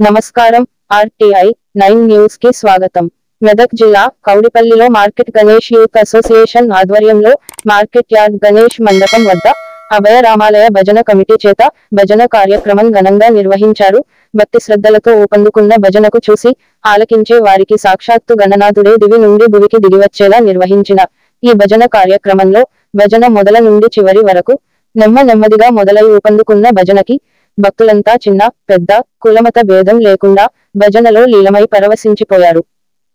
నమస్కారం. RTI 9 news కి స్వాగతం. మెదక్ జిల్లా కౌడిపల్లిలో మార్కెట్ గణేష్ యూత్ అసోసియేషన్ ఆధ్వర్యంలో మార్కెట్ యార్డ్ గణేష్ మండపం వద్ద అభయ రామాలయ భజన కమిటీ చేత భజన కార్యక్రమం ఘనంగా నిర్వహించారు. భక్తి శ్రద్ధలతో ఊపందుకున్న భజనకు చూసి ఆలకించే వారికి సాక్షాత్తు గణనాథుడే దివి నుండి భువికి దిగివచ్చేలా నిర్వహించిన ఈ భజన కార్యక్రమంలో భజన మొదల నుండి చివరి వరకు నెమ్మదిగా మొదలై ఊపందుకున్న భజనకి భక్తులంతా చిన్న పెద్ద కులమత భేదం లేకుండా భజనలో లీలమై పరవశించిపోయారు.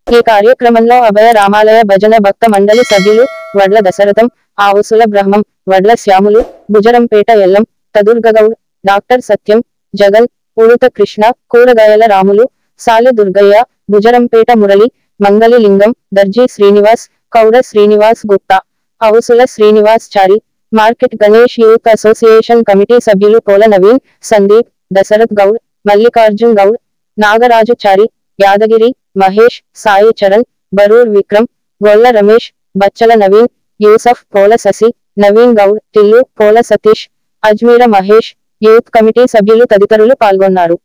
ఈ కార్యక్రమంలో అభయ రామాలయ భజన భక్త మండలి సభ్యులు వడ్ల దశరథం, ఆవుసుల బ్రహ్మం, వడ్ల శ్యాములు, భుజరంపేట ఎల్లం, తదుర్గగౌడ్, డాక్టర్ సత్యం, జగన్, ఉడుత కృష్ణ, కూరగాయల రాములు, సాలె దుర్గయ్య, భుజరంపేట మురళి, మంగళి లింగం, దర్జీ Srinivas, Kouda Srinivas Gupta, Avusula Srinivas Chari, market Ganesh youth association committee సభ్యులు పోల నవీన్, సందీప్, దశరథ్ గౌడ్, మల్లికార్జున్ గౌడ్, నాగరాజు చారి, యాదగిరి, మహేష్, సాయి చరణ్, బరూర్ విక్రమ్, గొల్ల రమేష్, బచ్చల నవీన్, యూసఫ్, పోల శశి, నవీన్ గౌడ్, టిల్లు, పోల సతీష్, అజ్మీర మహేష్, యూత్ కమిటీ సభ్యులు తదితరులు పాల్గొన్నారు.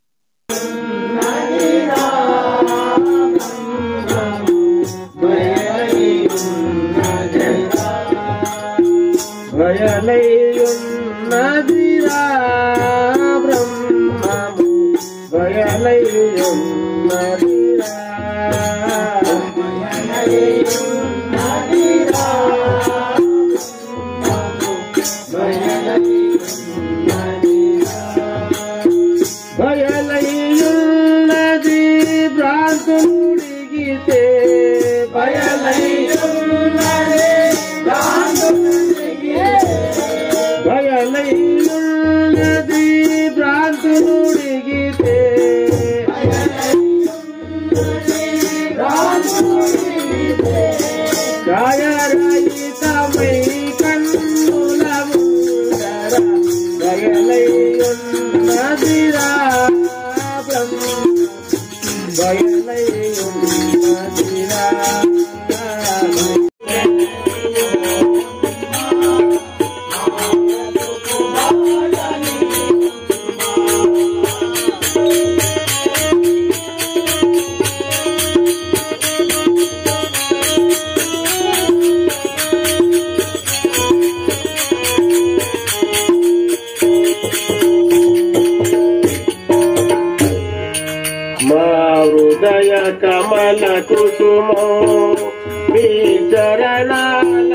భయలయున్నదిరా బ్రహ్మము భయలయున్నదిరా భయలయున్నదిరా భయలయున్నది భ్రాంతుడిగితే భయలయున్నది భయలయున్నది భ్రాంతుడిగితే కాయరహితమై కన్నుల ముందర భయలయున్నదిరా బ్రహ్మ భయలయున్నదిరా హృదయ కమల కుసుమో మీ చరణాల